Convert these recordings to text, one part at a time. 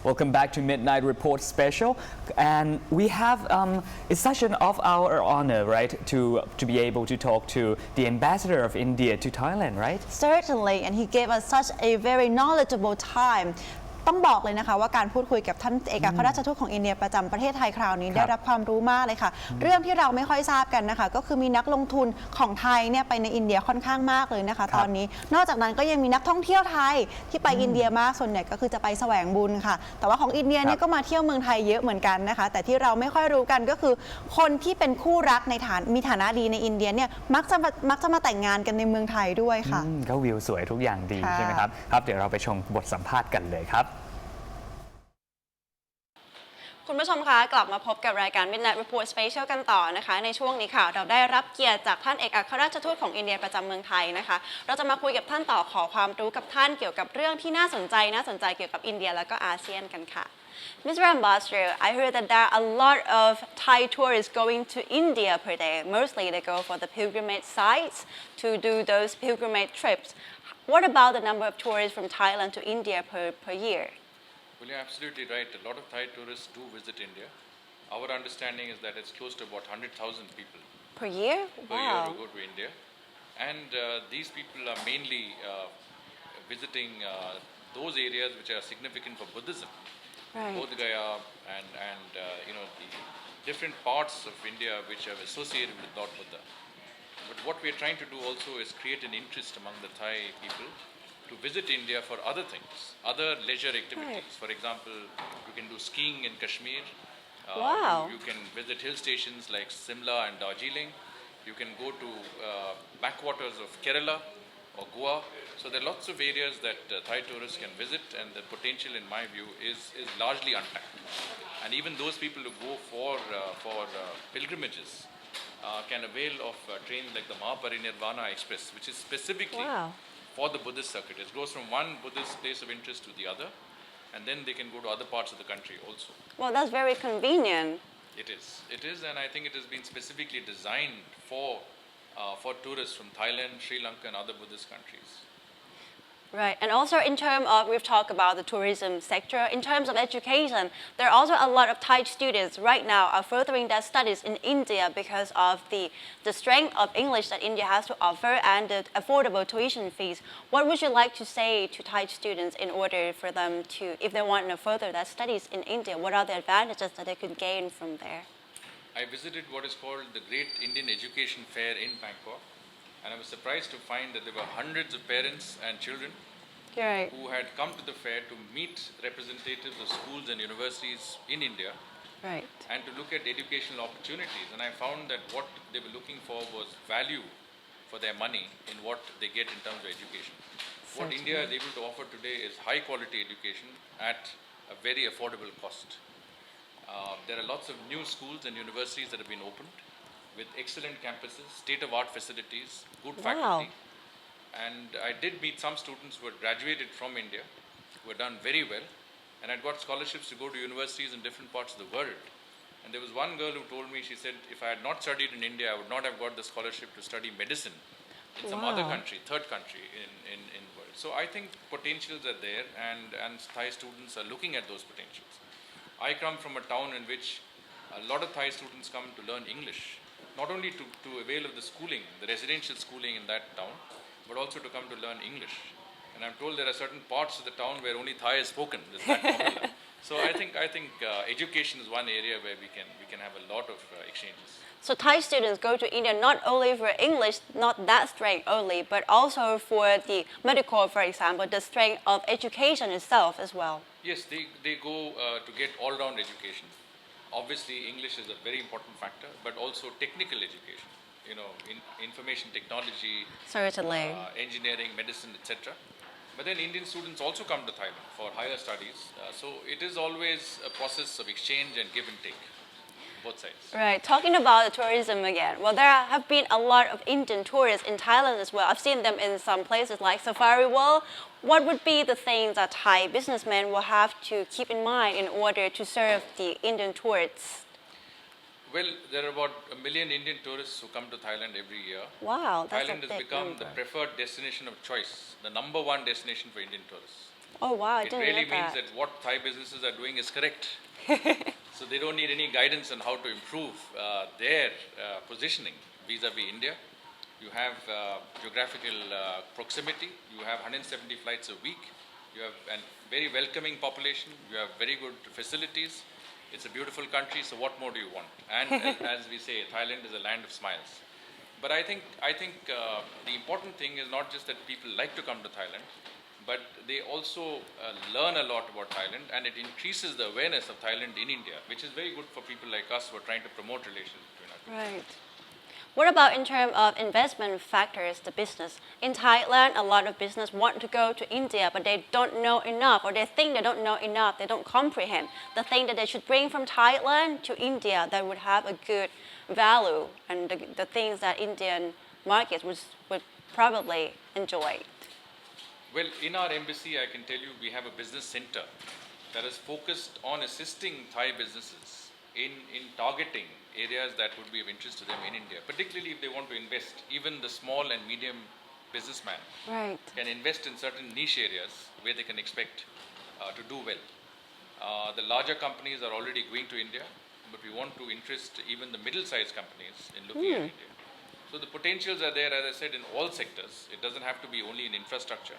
Welcome back to Midnight Report Special, and we have it's such an of our honor, right, to be able to talk to the ambassador of India to Thailand, right? Certainly, and he gave us such a very knowledgeable time. ต้องบอกเลยนะคะว่าการพูดคุยกับท่านเอกอัครราชทูตของอินเดียประจำประเทศไทยคราวนี้ได้รับความรู้มากเลยค่ะเรื่องที่เราไม่ค่อยทราบกันนะคะก็คือมีนักลงทุนของไทยเนี่ยไปในอินเดียค่อนข้างมากเลยนะคะตอนนี้นอกจากนั้นก็ยังมีนักท่องเที่ยวไทยที่ไปอินเดียมากส่วนใหญ่ก็คือจะไปแสวงบุญค่ะแต่ว่าของอินเดียเนี่ยก็มาเที่ยวเมืองไทยเยอะเหมือนกันนะคะแต่ที่เราไม่ค่อยรู้กันก็คือคนที่เป็นคู่รักในมีฐานะดีในอินเดียเนี่ยมักจะมาแต่งงานกันในเมืองไทยด้วยค่ะก็วิวสวยทุกอย่างดีใช่ไหมครับเดี๋ยวเราไปชมบทสัมภาษณ์กันเลยครับคุณผู้ชมคะกลับมาพบกับรายการ Midnight Report Special กันต่อนะคะในช่วงนี้ค่ะเราได้รับเกียรติจากท่านเอกอัครราชทูตของอินเดียประจำเมืองไทยนะคะเราจะมาคุยกับท่านต่อขอความรู้กับท่านเกี่ยวกับเรื่องที่น่าสนใจเกี่ยวกับอินเดียและก็อาเซียนกันค่ะ Mr. Ambassador, I heard that there are a lot of Thai tourists going to India per day. Mostly they go for the pilgrimage sites to do those pilgrimage trips. What about the number of tourists from Thailand to India per year? Well, you're absolutely right. A lot of Thai tourists do visit India. Our understanding is that it's close to about 100,000 people per year who go to India. And these people are mainly visiting those areas which are significant for Buddhism. Bodh Gaya and the different parts of India which are associated with Lord Buddha. But what we're trying to do also is create an interest among the Thai people to visit India for other things, other leisure activities. For example, you can do skiing in Kashmir. You can visit hill stations like Simla and Darjeeling. You can go to backwaters of Kerala or Goa. So there are lots of areas that Thai tourists can visit, and the potential, in my view, is largely untapped. And even those people who go for pilgrimages can avail of trains like the Mahaparinirvana Express, which is specifically for the Buddhist circuit. It goes from one Buddhist place of interest to the other, and then they can go to other parts of the country also. Well, that's very convenient. It is, and I think it has been specifically designed for tourists from Thailand, Sri Lanka, and other Buddhist countries. Right, and also in terms of, we've talked about the tourism sector, in terms of education, there are also a lot of Thai students right now are furthering their studies in India because of the strength of English that India has to offer and the affordable tuition fees. What would you like to say to Thai students in order for them to, if they want to further their studies in India, what are the advantages that they could gain from there? I visited what is called the Great Indian Education Fair in Bangkok. And I was surprised to find that there were hundreds of parents and children who had come to the fair to meet representatives of schools and universities in India and to look at educational opportunities. And I found that what they were looking for was value for their money in what they get in terms of education. What India is able to offer today is high quality education at a very affordable cost. There are lots of new schools and universities that have been opened with excellent campuses, state-of-art facilities, good faculty. And I did meet some students who had graduated from India, who had done very well, and had got scholarships to go to universities in different parts of the world. And there was one girl who told me, she said, if I had not studied in India, I would not have got the scholarship to study medicine in some other country, third country in the world. So I think potentials are there, and Thai students are looking at those potentials. I come from a town in which a lot of Thai students come to learn English, not only to avail of the schooling, the residential schooling in that town, but also to come to learn English. And I'm told there are certain parts of the town where only Thai is spoken. So I think education is one area where we can have a lot of exchanges. So Thai students go to India not only for English, not that strength only, but also for the medical, for example, the strength of education itself as well. Yes, they go to get all-round education. Obviously, English is a very important factor, but also technical education. Information technology, engineering, medicine, etc. But then Indian students also come to Thailand for higher studies. So it is always a process of exchange and give and take, both sides. Right. Talking about tourism again. Well, there have been a lot of Indian tourists in Thailand as well. I've seen them in some places like Safari World. What would be the things that Thai businessmen will have to keep in mind in order to serve the Indian tourists? Well, there are about 1 million Indian tourists who come to Thailand every year. Wow, that's Thailand has become the preferred destination of choice, the number one destination for Indian tourists. Oh wow, I It didn't really know means that. that what Thai businesses are doing is correct. So they don't need any guidance on how to improve their positioning vis-a-vis India. You have geographical proximity. You have 170 flights a week. You have a very welcoming population. You have very good facilities. It's a beautiful country. So what more do you want? And as we say, Thailand is a land of smiles. But I think the important thing is not just that people like to come to Thailand, but they also learn a lot about Thailand, and it increases the awareness of Thailand in India, which is very good for people like us who are trying to promote relations between our two. Right. What about in terms of investment factors, the business? In Thailand, a lot of business want to go to India, but they don't know enough, or they think they don't know enough, they don't comprehend the thing that they should bring from Thailand to India that would have a good value, and the things that Indian markets would probably enjoy. Well, in our embassy, I can tell you we have a business center that is focused on assisting Thai businesses in targeting areas that would be of interest to them in India, particularly if they want to invest. Even the small and medium businessman Right. can invest in certain niche areas where they can expect to do well. The larger companies are already going to India, but we want to interest even the middle-sized companies in looking at India. So the potentials are there, as I said, in all sectors. It doesn't have to be only in infrastructure.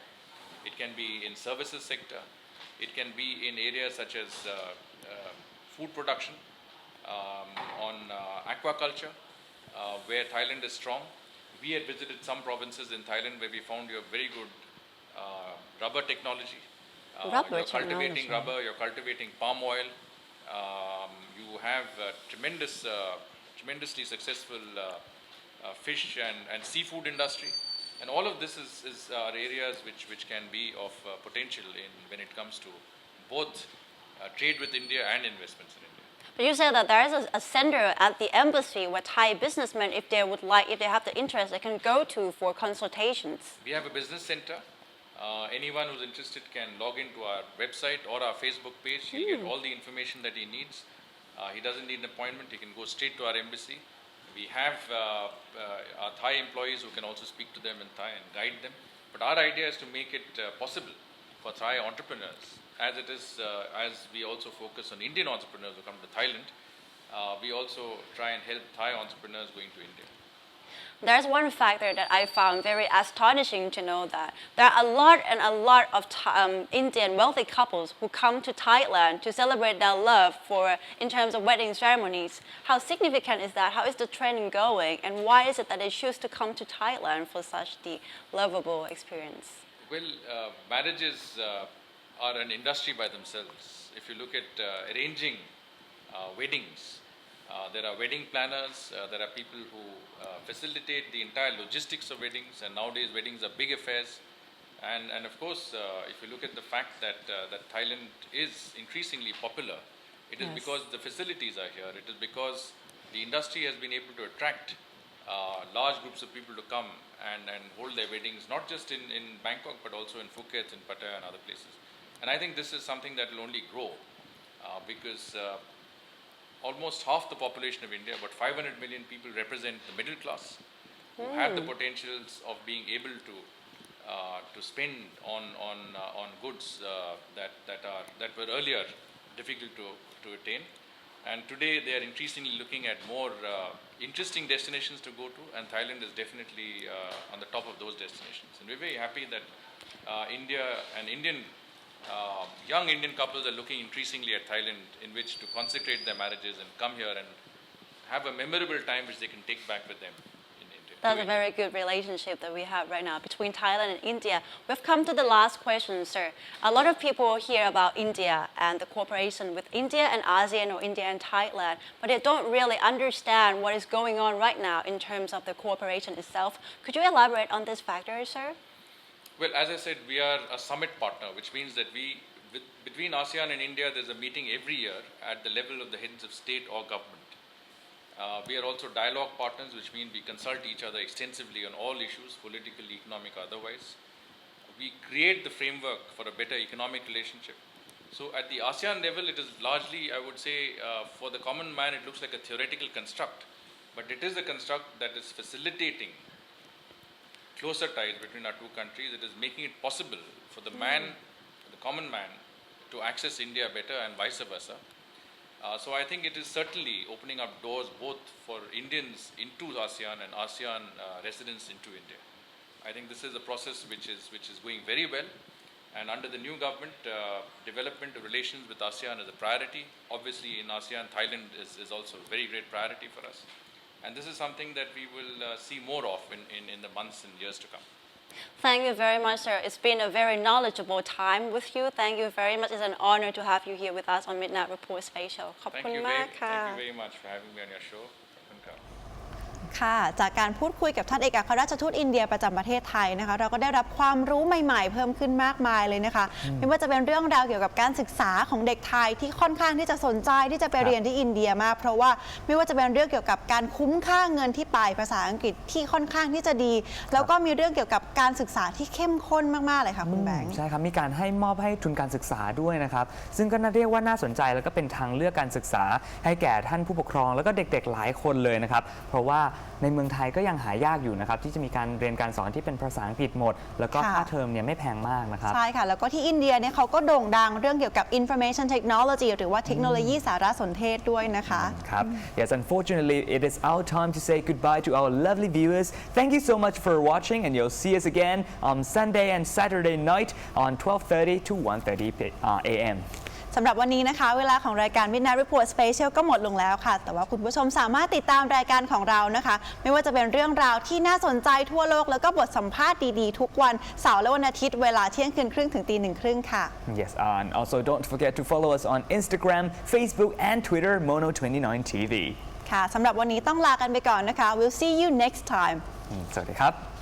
It can be in services sector. It can be in areas such as food production, on aquaculture, where Thailand is strong. We had visited some provinces in Thailand where we found you have very good rubber technology. Rubber You're cultivating technology. rubber, you're cultivating palm oil. You have tremendously successful fish and seafood industry. And all of this is areas which can be of potential when it comes to both trade with India and investments in India. But you said that there is a center at the embassy where Thai businessmen, if they have the interest, they can go to for consultations. We have a business center. Anyone who's interested can log into our website or our Facebook page. He'll get all the information that he needs. He doesn't need an appointment. He can go straight to our embassy. We have our Thai employees who can also speak to them in Thai and guide them. But our idea is to make it possible for Thai entrepreneurs, as it is, as we also focus on Indian entrepreneurs who come to Thailand. We also try and help Thai entrepreneurs going to India. There's one factor that I found very astonishing to know that there are a lot of Indian wealthy couples who come to Thailand to celebrate their love in terms of wedding ceremonies. How significant is that? How is the trend going? And why is it that they choose to come to Thailand for such the lovable experience? Well, marriages are an industry by themselves. If you look at arranging weddings, there are wedding planners, there are people who facilitate the entire logistics of weddings, and nowadays weddings are big affairs. And of course, if you look at the fact that Thailand is increasingly popular, it is because the facilities are here. It is because the industry has been able to attract large groups of people to come and hold their weddings, not just in Bangkok, but also in Phuket, in Pattaya and other places. And I think this is something that will only grow because almost half the population of India, about 500 million people, represent the middle class who have the potentials of being able to spend on goods that were earlier difficult to attain. And today they are increasingly looking at more interesting destinations to go to, and Thailand is definitely on the top of those destinations. And we're very happy that young Indian couples are looking increasingly at Thailand in which to consecrate their marriages and come here and have a memorable time which they can take back with them in India. That's a very good relationship that we have right now between Thailand and India. We've come to the last question, sir. A lot of people hear about India and the cooperation with India and ASEAN or India and Thailand, but they don't really understand what is going on right now in terms of the cooperation itself. Could you elaborate on this factor, sir? Well, as I said, we are a summit partner, which means that between ASEAN and India, there's a meeting every year at the level of the heads of state or government. We are also dialogue partners, which means we consult each other extensively on all issues, political, economic, otherwise. We create the framework for a better economic relationship. So at the ASEAN level, it is largely, I would say, for the common man, it looks like a theoretical construct, but it is a construct that is facilitating closer ties between our two countries. It is making it possible for the the common man to access India better and vice versa. So I think it is certainly opening up doors both for Indians into ASEAN and ASEAN residents into India. I think this is a process which is going very well, and under the new government, development of relations with ASEAN is a priority. Obviously, in ASEAN, Thailand is also a very great priority for us, and this is something that we will see more of in the months and years to come. Thank you very much, sir. It's been a very knowledgeable time with you. Thank you very much. It's an honor to have you here with us on Midnight Report Special. ขอบคุณมากค่ะ Thank you very much for having me on your show. ค่ะจากการพูดคุยกับท่านเอกอัครราชทูตอินเดียประจำประเทศไทยนะคะเราก็ได้รับความรู้ใหม่ๆเพิ่มขึ้นมากมายเลยนะคะไม่ว่าจะเป็นเรื่องราวเกี่ยวกับการศึกษาของเด็กไทยที่ค่อนข้างที่จะสนใจที่จะไปเรียนที่อินเดียมากเพราะว่าไม่ว่าจะเป็นเรื่องเกี่ยวกับการคุ้มค่าเงินที่ไปภาษาอังกฤษที่ค่อนข้างที่จะดีแล้วก็มีเรื่องเกี่ยวกับการศึกษาที่เข้มข้นมากๆเลยค่ะคุณแบงค์ใช่ครับมีการให้มอบให้ทุนการศึกษาด้วยนะครับซึ่งก็น่าเรียกว่าน่าสนใจแล้วก็เป็นทางเลือกการศึกษาให้แก่ท่านผู้ปกครองแล้วก็เด็กๆหลายคนเลยนะครับเพราะว่าในเมืองไทยก็ยังหายากอยู่นะครับที่จะมีการเรียนการสอนที่เป็นภาษาอังกฤษหมดแล้วก็ค่าเทอมเนี่ยไม่แพงมากนะครับใช่ค่ะแล้วก็ที่อินเดียเนี่ยเขาก็โด่งดังเรื่องเกี่ยวกับ information technology หรือว่าเทคโนโลยีสารสนเทศด้วยนะคะครับ Yes, unfortunately it is our time to say goodbye to our lovely viewers. Thank you so much for watching and you'll see us again on Sunday and Saturday night on 12:30 to 1:30 a.m. สำหรับวันนี้นะคะเวลาของรายการ Midnight Report Special ก็หมดลงแล้วค่ะแต่ว่าคุณผู้ชมสามารถติดตามรายการของเรานะคะไม่ว่าจะเป็นเรื่องราวที่น่าสนใจทั่วโลกแล้วก็บทสัมภาษณ์ดีๆทุกวันเสาร์และวันอาทิตย์เวลาเที่ยงคืนครึ่งถึงตีหนึ่งครึ่งค่ะ Yes, and also don't forget to follow us on Instagram, Facebook and Twitter Mono29 TV ค่ะสำหรับวันนี้ต้องลากันไปก่อนนะคะ We'll see you next time สวัสดีครับ